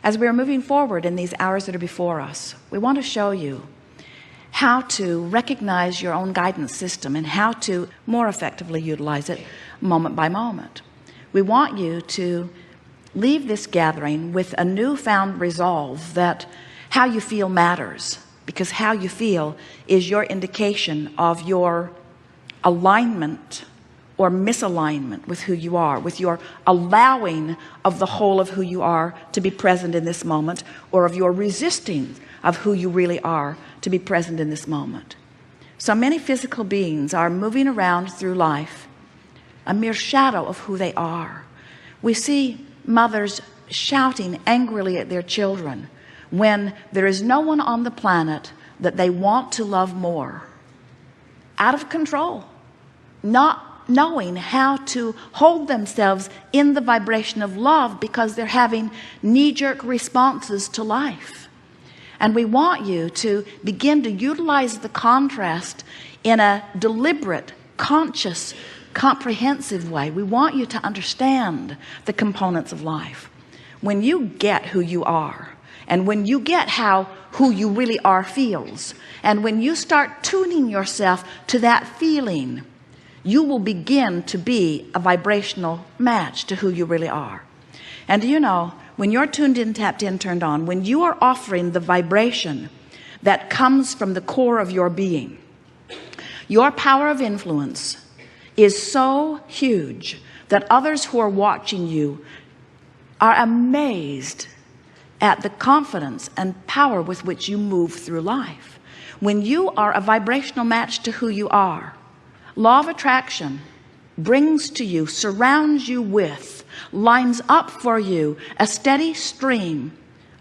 As we are moving forward in these hours that are before us, we want to show you how to recognize your own guidance system and how to more effectively utilize it moment by moment. We want you to leave this gathering with a newfound resolve that how you feel matters, because how you feel is your indication of your alignment or misalignment with who you are, with your allowing of the whole of who you are to be present in this moment, or of your resisting of who you really are to be present in this moment. So many physical beings are moving around through life a mere shadow of who they are. We see mothers shouting angrily at their children when there is no one on the planet that they want to love more, out of control, not knowing how to hold themselves in the vibration of love because they're having knee-jerk responses to life. And we want you to begin to utilize the contrast in a deliberate, conscious, comprehensive way. We want you to understand the components of life. When you get who you are, and when you get how who you really are feels, and when you start tuning yourself to that feeling, you will begin to be a vibrational match to who you really are. And do you know, when you're tuned in, tapped in, turned on, when you are offering the vibration that comes from the core of your being, your power of influence is so huge that others who are watching you are amazed at the confidence and power with which you move through life. When you are a vibrational match to who you are, law of attraction brings to you, surrounds you with, lines up for you a steady stream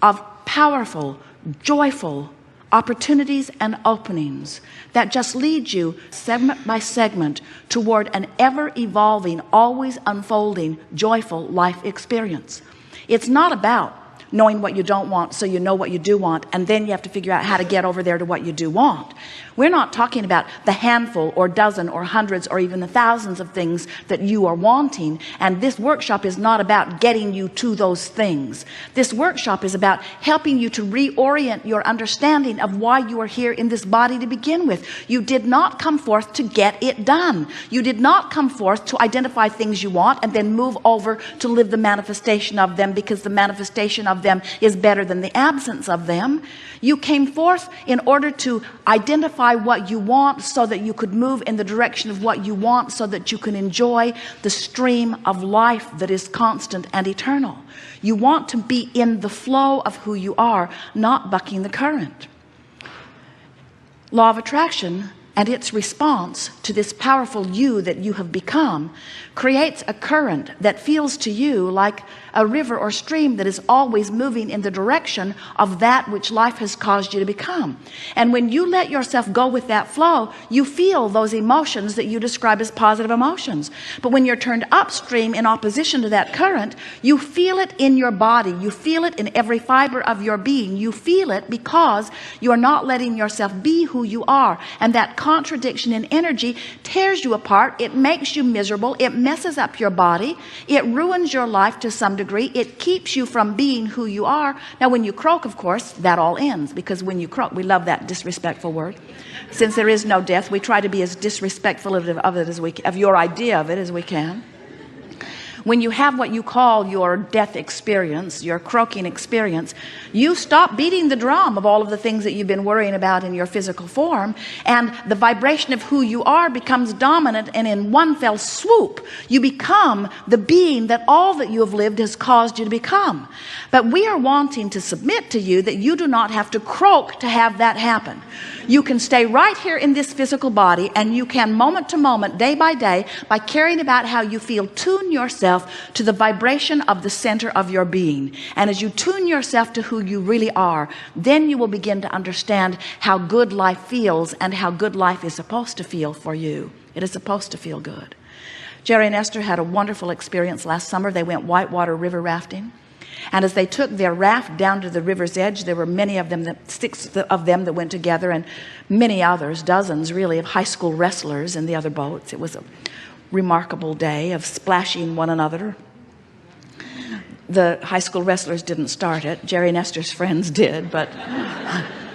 of powerful, joyful opportunities and openings that just lead you segment by segment toward an ever-evolving, always unfolding, joyful life experience. It's not about knowing what you don't want so you know what you do want, and then you have to figure out how to get over there to what you do want. We're not talking about the handful or dozen or hundreds or even the thousands of things that you are wanting. And this workshop is not about getting you to those things. This workshop is about helping you to reorient your understanding of why you are here in this body to begin with. You did not come forth to get it done. You did not come forth to identify things you want and then move over to live the manifestation of them, because the manifestation of them is better than the absence of them. You came forth in order to identify what you want so that you could move in the direction of what you want, so that you can enjoy the stream of life that is constant and eternal. You want to be in the flow of who you are, not bucking the current. Law of attraction and its response to this powerful you that you have become creates a current that feels to you like a river or stream that is always moving in the direction of that which life has caused you to become. And when you let yourself go with that flow, you feel those emotions that you describe as positive emotions. But when you're turned upstream in opposition to that current, you feel it in your body. You feel it in every fiber of your being. You feel it because you are not letting yourself be who you are. And that contradiction in energy tears you apart. It makes you miserable. It messes up your body. It ruins your life to some degree. It keeps you from being who you are. Now, when you croak, of course, that all ends, because when you croak, we love that disrespectful word. Since there is no death, we try to be as disrespectful of it as we, of your idea of it, as we can. When you have what you call your death experience, your croaking experience, you stop beating the drum of all of the things that you've been worrying about in your physical form, and the vibration of who you are becomes dominant, and in one fell swoop, you become the being that all that you have lived has caused you to become. But we are wanting to submit to you that you do not have to croak to have that happen. You can stay right here in this physical body, and you can moment to moment, day by day, by caring about how you feel, tune yourself to the vibration of the center of your being. And as you tune yourself to who you really are, then you will begin to understand how good life feels and how good life is supposed to feel for you. It is supposed to feel good. Jerry and Esther had a wonderful experience last summer. They went whitewater river rafting. And as they took their raft down to the river's edge, there were many of them, 6 of them that went together, and many others, dozens really, of high school wrestlers in the other boats. It was a remarkable day of splashing one another. The high school wrestlers didn't start it. Jerry Nestor's friends did, but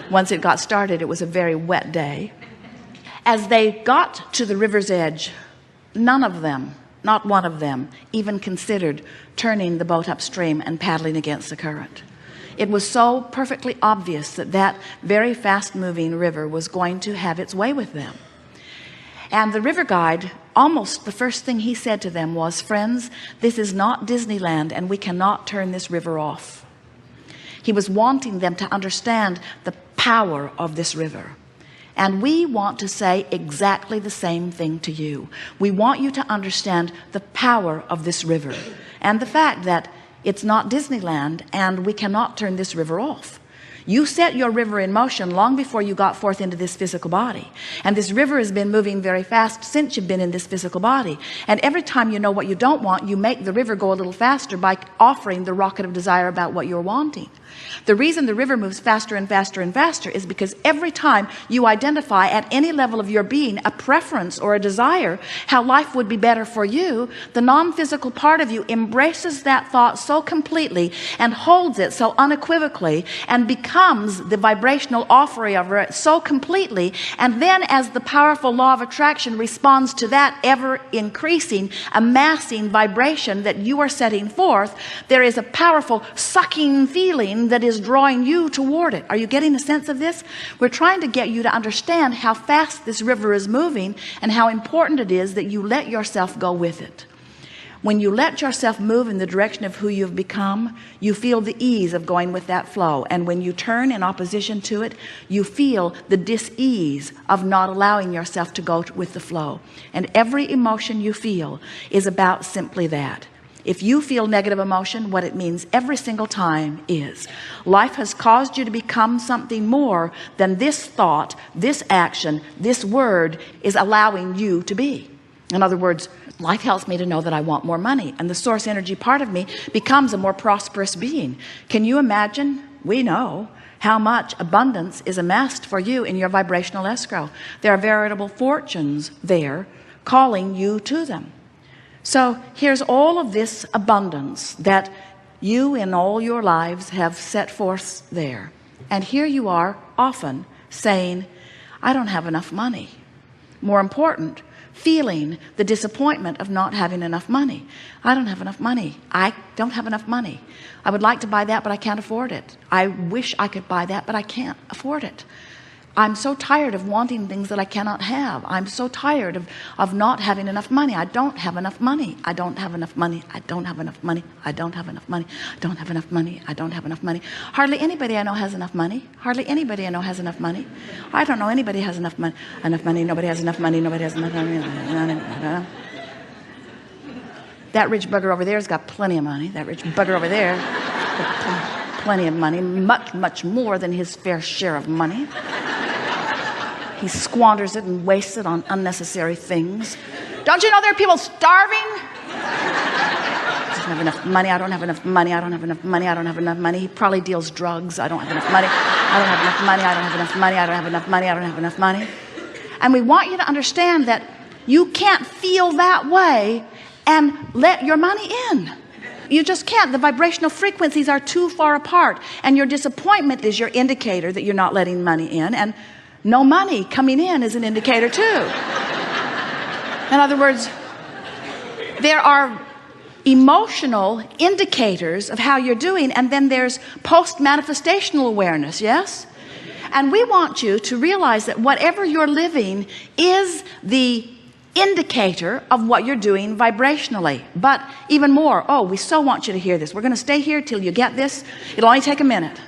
once it got started, it was a very wet day. As they got to the river's edge, none of them, not one of them, even considered turning the boat upstream and paddling against the current. It was so perfectly obvious that that very fast-moving river was going to have its way with them. And the river guide, almost the first thing he said to them was, "Friends, this is not Disneyland, and we cannot turn this river off." He was wanting them to understand the power of this river. And we want to say exactly the same thing to you. We want you to understand the power of this river and the fact that it's not Disneyland and we cannot turn this river off. You set your river in motion long before you got forth into this physical body. And this river has been moving very fast since you've been in this physical body. And every time you know what you don't want, you make the river go a little faster by offering the rocket of desire about what you're wanting. The reason the river moves faster and faster and faster is because every time you identify at any level of your being a preference or a desire how life would be better for you, the non-physical part of you embraces that thought so completely and holds it so unequivocally and becomes the vibrational offering of it so completely. And then as the powerful law of attraction responds to that ever increasing, amassing vibration that you are setting forth, there is a powerful sucking feeling that is drawing you toward it. Are you getting a sense of this? We're trying to get you to understand how fast this river is moving and how important it is that you let yourself go with it. When you let yourself move in the direction of who you've become, you feel the ease of going with that flow. And when you turn in opposition to it, you feel the dis-ease of not allowing yourself to go with the flow. And every emotion you feel is about simply that. If you feel negative emotion, what it means every single time is life has caused you to become something more than this thought, this action, this word is allowing you to be. In other words, life helps me to know that I want more money, and the source energy part of me becomes a more prosperous being. Can you imagine? We know how much abundance is amassed for you in your vibrational escrow. There are veritable fortunes there calling you to them. So here's all of this abundance that you in all your lives have set forth there. And here you are often saying, I don't have enough money. More important, feeling the disappointment of not having enough money. I don't have enough money. I don't have enough money. I would like to buy that, but I can't afford it. I wish I could buy that, but I can't afford it. I'm so tired of wanting things that I cannot have. I'm so tired of not having enough money. I don't have enough money. I don't have enough money. I don't have enough money. I don't have enough money. I don't have enough money. I don't have enough money. Hardly anybody I know has enough money. Hardly anybody I know has enough money. I don't know anybody has enough money. Enough money. Nobody has enough money. Nobody has enough money. That rich bugger over there has got plenty of money. That rich bugger over there has plenty of money. Much, much more than his fair share of money. He squanders it and wastes it on unnecessary things. Don't you know there are people starving? I don't have enough money. I don't have enough money. I don't have enough money. I don't have enough money. He probably deals drugs. I don't have enough money. I don't have enough money. I don't have enough money. I don't have enough money. I don't have enough money. And we want you to understand that you can't feel that way and let your money in. You just can't. The vibrational frequencies are too far apart. And your disappointment is your indicator that you're not letting money in. And no money coming in is an indicator too. In other words, there are emotional indicators of how you're doing, and then there's post-manifestational awareness, yes? And we want you to realize that whatever you're living is the indicator of what you're doing vibrationally. But even more, we so want you to hear this. We're going to stay here till you get this. It'll only take a minute.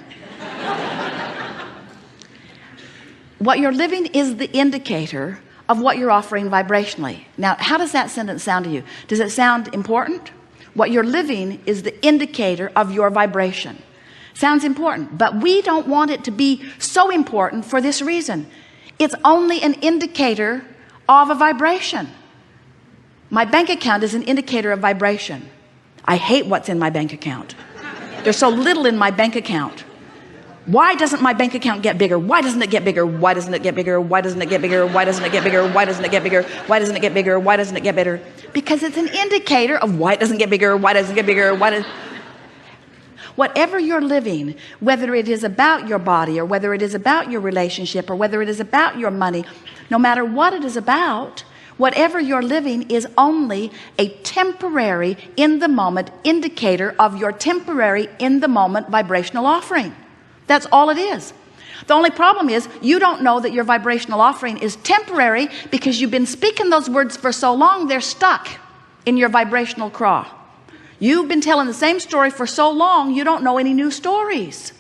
What you're living is the indicator of what you're offering vibrationally. Now, how does that sentence sound to you? Does it sound important? What you're living is the indicator of your vibration. Sounds important, but we don't want it to be so important for this reason. It's only an indicator of a vibration. My bank account is an indicator of vibration. I hate what's in my bank account. There's so little in my bank account. Why doesn't my bank account get bigger? Why doesn't it get bigger? Why doesn't it get bigger? Why doesn't it get bigger? Why doesn't it get bigger? Why doesn't it get bigger? Why doesn't it get bigger? Why doesn't it get bigger? Because it's an indicator of why it doesn't get bigger. Why doesn't it get bigger? Whatever you're living, whether it is about your body or whether it is about your relationship or whether it is about your money, no matter what it is about, whatever you're living is only a temporary, in the moment indicator of your temporary, in the moment vibrational offering. That's all it is. The only problem is you don't know that your vibrational offering is temporary because you've been speaking those words for so long, they're stuck in your vibrational craw. You've been telling the same story for so long, you don't know any new stories.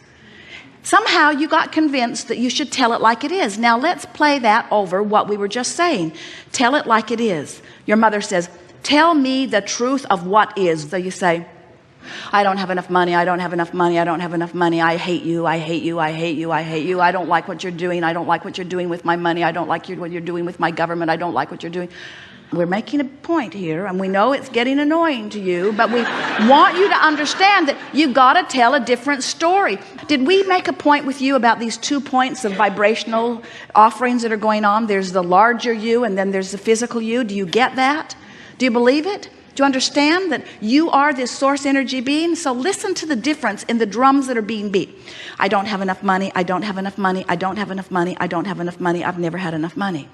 Somehow you got convinced that you should tell it like it is. Now let's play that over what we were just saying. Tell it like it is. Your mother says, tell me the truth of what is. So you say, I don't have enough money. I don't have enough money. I don't have enough money. I hate you. I hate you. I hate you. I hate you. I don't like what you're doing. I don't like what you're doing with my money. I don't like what you're doing with my government. I don't like what you're doing. We're making a point here, and we know it's getting annoying to you, but we want you to understand that you got to tell a different story. Did we make a point with you about these 2 points of vibrational offerings that are going on? There's the larger you, and then there's the physical you. Do you get that? Do you believe it? Do you understand that you are this source energy being? So listen to the difference in the drums that are being beat. I don't have enough money. I don't have enough money. I don't have enough money. I don't have enough money. I've never had enough money.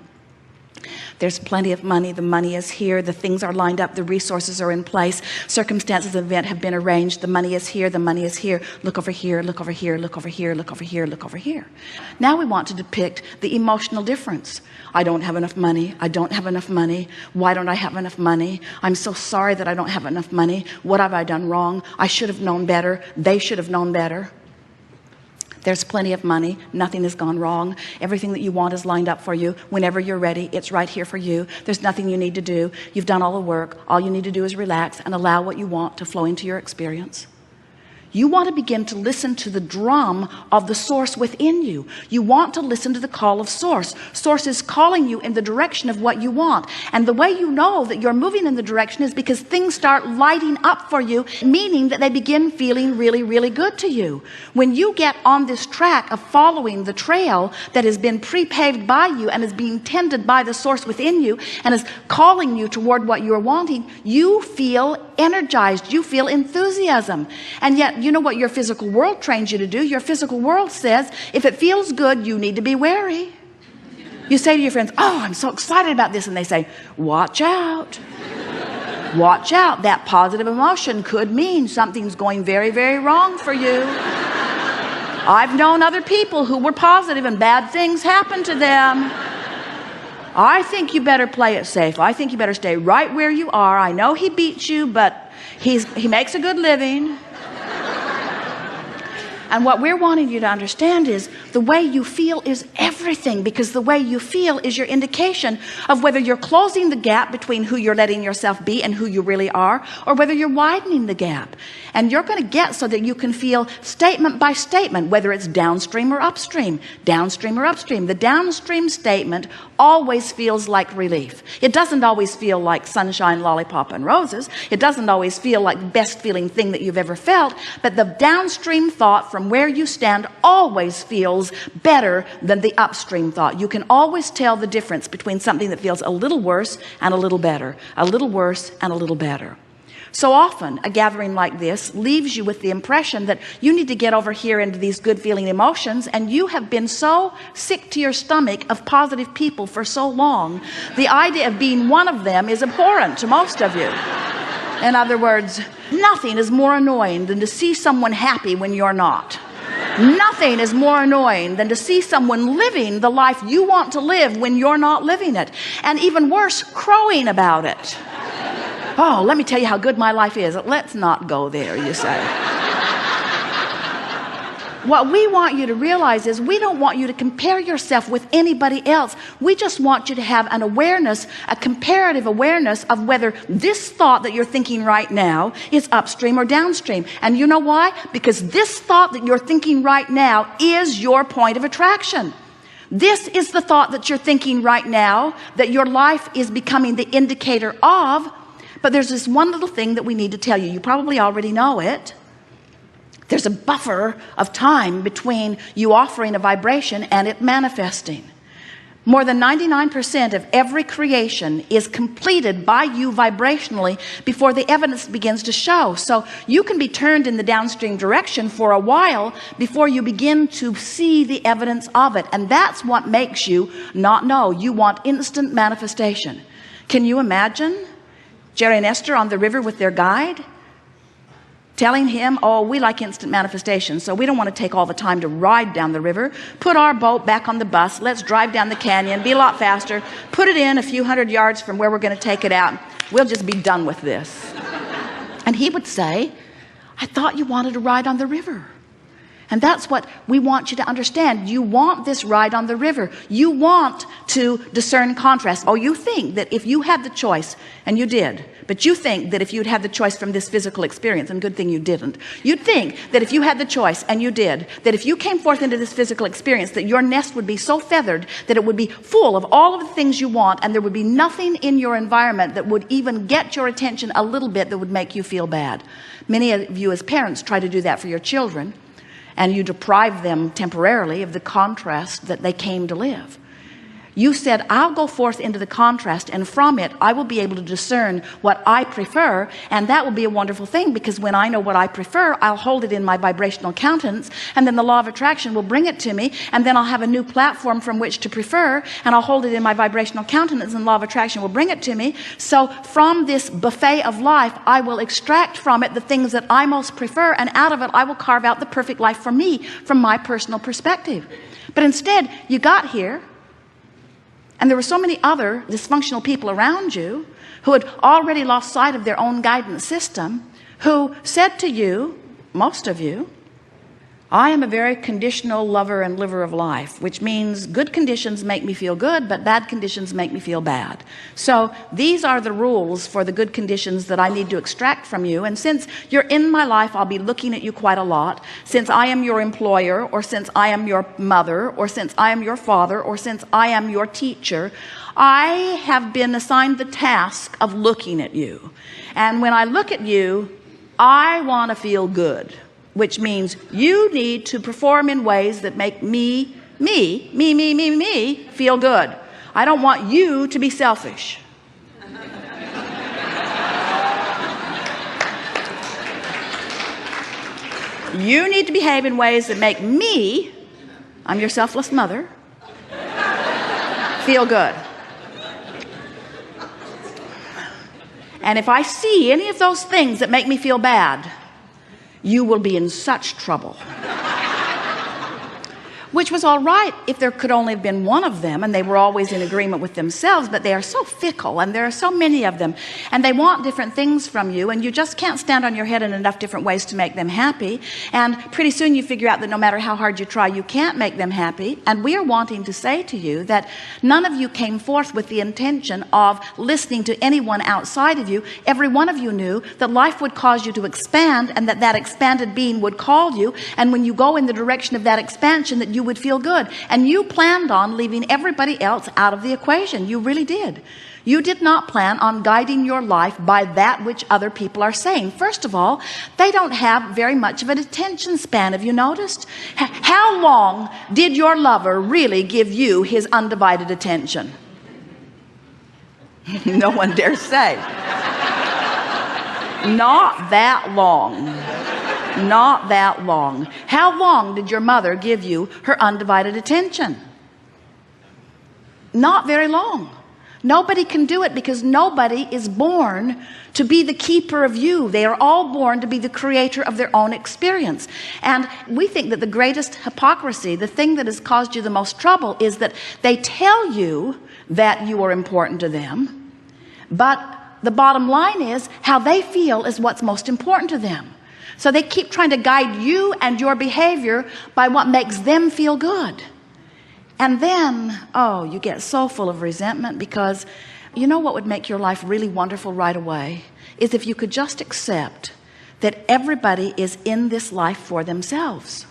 There's plenty of money. The money is here. The things are lined up. The resources are in place. Circumstances of event have been arranged. The money is here. The money is here. Look over here. Look over here. Look over here. Look over here. Look over here. Now we want to depict the emotional difference. I don't have enough money. I don't have enough money. Why don't I have enough money? I'm so sorry that I don't have enough money. What have I done wrong? I should have known better. They should have known better. There's plenty of money. Nothing has gone wrong. Everything that you want is lined up for you. Whenever you're ready, it's right here for you. There's nothing you need to do. You've done all the work. All you need to do is relax and allow what you want to flow into your experience. You want to begin to listen to the drum of the source within you. You want to listen to the call of source. Source is calling you in the direction of what you want. And the way you know that you're moving in the direction is because things start lighting up for you, meaning that they begin feeling really, really good to you. When you get on this track of following the trail that has been pre-paved by you and is being tended by the source within you and is calling you toward what you're wanting, you feel energized. You feel enthusiasm. And yet, you know what your physical world trains you to do? Your physical world says, if it feels good, you need to be wary. You say to your friends, oh, I'm so excited about this. And they say, watch out. Watch out. That positive emotion could mean something's going very, very wrong for you. I've known other people who were positive and bad things happened to them. I think you better play it safe. I think you better stay right where you are. I know he beats you, but he makes a good living. And what we're wanting you to understand is the way you feel is everything, because the way you feel is your indication of whether you're closing the gap between who you're letting yourself be and who you really are, or whether you're widening the gap. And you're going to get so that you can feel statement by statement, whether it's downstream or upstream, downstream or upstream. The downstream statement always feels like relief. It doesn't always feel like sunshine, lollipop, and roses. It doesn't always feel like the best feeling thing that you've ever felt. But the downstream thought from where you stand always feels better than the upstream thought. You can always tell the difference between something that feels a little worse and a little better, a little worse and a little better. So often a gathering like this leaves you with the impression that you need to get over here into these good feeling emotions, and you have been so sick to your stomach of positive people for so long, the idea of being one of them is abhorrent to most of you. In other words, nothing is more annoying than to see someone happy when you're not. Nothing is more annoying than to see someone living the life you want to live when you're not living it. And even worse, crowing about it. Oh, let me tell you how good my life is. Let's not go there, you say. What we want you to realize is we don't want you to compare yourself with anybody else. We just want you to have an awareness, a comparative awareness of whether this thought that you're thinking right now is upstream or downstream. And you know why? Because this thought that you're thinking right now is your point of attraction. This is the thought that you're thinking right now that your life is becoming the indicator of. But there's this one little thing that we need to tell you. You probably already know it. There's a buffer of time between you offering a vibration and it manifesting. More than 99% of every creation is completed by you vibrationally before the evidence begins to show. So you can be turned in the downstream direction for a while before you begin to see the evidence of it. And that's what makes you not know. You want instant manifestation. Can you imagine Jerry and Esther on the river with their guide, telling him, oh, we like instant manifestation, so we don't want to take all the time to ride down the river. Put our boat back on the bus. Let's drive down the canyon, be a lot faster. Put it in a few hundred yards from where we're going to take it out. We'll just be done with this. And he would say, I thought you wanted to ride on the river. And that's what we want you to understand. You want this ride on the river. You want to discern contrast. Oh, you think that if you had the choice, and you did, but you think that if you'd had the choice from this physical experience, and good thing you didn't, you'd think that if you had the choice, and you did, that if you came forth into this physical experience, that your nest would be so feathered that it would be full of all of the things you want, and there would be nothing in your environment that would even get your attention a little bit that would make you feel bad. Many of you as parents try to do that for your children, and you deprive them temporarily of the contrast that they came to live. You said, I'll go forth into the contrast, and from it I will be able to discern what I prefer, and that will be a wonderful thing, because when I know what I prefer, I'll hold it in my vibrational countenance, and then the law of attraction will bring it to me, and then I'll have a new platform from which to prefer, and I'll hold it in my vibrational countenance, and the law of attraction will bring it to me. So from this buffet of life, I will extract from it the things that I most prefer, and out of it I will carve out the perfect life for me from my personal perspective. But instead, you got here, and there were so many other dysfunctional people around you who had already lost sight of their own guidance system, who said to you, most of you, I am a very conditional lover and liver of life, which means good conditions make me feel good, but bad conditions make me feel bad. So these are the rules for the good conditions that I need to extract from you. And since you're in my life, I'll be looking at you quite a lot. Since I am your employer, or since I am your mother, or since I am your father, or since I am your teacher, I have been assigned the task of looking at you. And when I look at you, I want to feel good, which means you need to perform in ways that make me feel good. I don't want you to be selfish. You need to behave in ways that make me, I'm your selfless mother, feel good. And if I see any of those things that make me feel bad, you will be in such trouble. Which was all right if there could only have been one of them and they were always in agreement with themselves, but they are so fickle, and there are so many of them, and they want different things from you, and you just can't stand on your head in enough different ways to make them happy. And pretty soon you figure out that no matter how hard you try, you can't make them happy. And we are wanting to say to you that none of you came forth with the intention of listening to anyone outside of you. Every one of you knew that life would cause you to expand, and that that expanded being would call you, and when you go in the direction of that expansion, that you would feel good. And you planned on leaving everybody else out of the equation. You really did. You did not plan on guiding your life by that which other people are saying. First of all, they don't have very much of an attention span. Have you noticed? How long did your lover really give you his undivided attention? No one dares say. Not that long. Not that long. How long did your mother give you her undivided attention? Not very long. Nobody can do it, because nobody is born to be the keeper of you. They are all born to be the creator of their own experience. And we think that the greatest hypocrisy, the thing that has caused you the most trouble, is that they tell you that you are important to them, but the bottom line is how they feel is what's most important to them. So they keep trying to guide you and your behavior by what makes them feel good. And then, oh, you get so full of resentment, because you know what would make your life really wonderful right away is if you could just accept that everybody is in this life for themselves.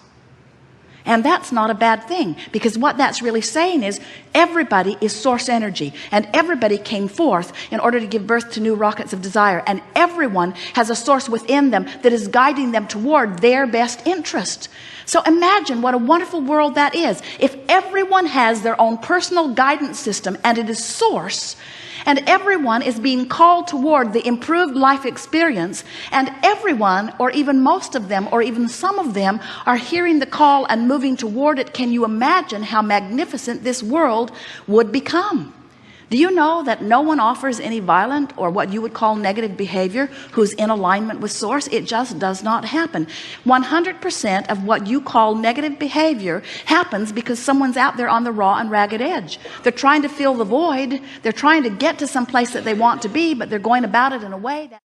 And that's not a bad thing, because what that's really saying is everybody is source energy, and everybody came forth in order to give birth to new rockets of desire, and everyone has a source within them that is guiding them toward their best interest. So imagine what a wonderful world that is. If everyone has their own personal guidance system and it is source, and everyone is being called toward the improved life experience, and everyone, or even most of them, or even some of them, are hearing the call and moving toward it, can you imagine how magnificent this world would become? Do you know that no one offers any violent or what you would call negative behavior who's in alignment with source? It just does not happen. 100% of what you call negative behavior happens because someone's out there on the raw and ragged edge. They're trying to fill the void. They're trying to get to some place that they want to be, but they're going about it in a way that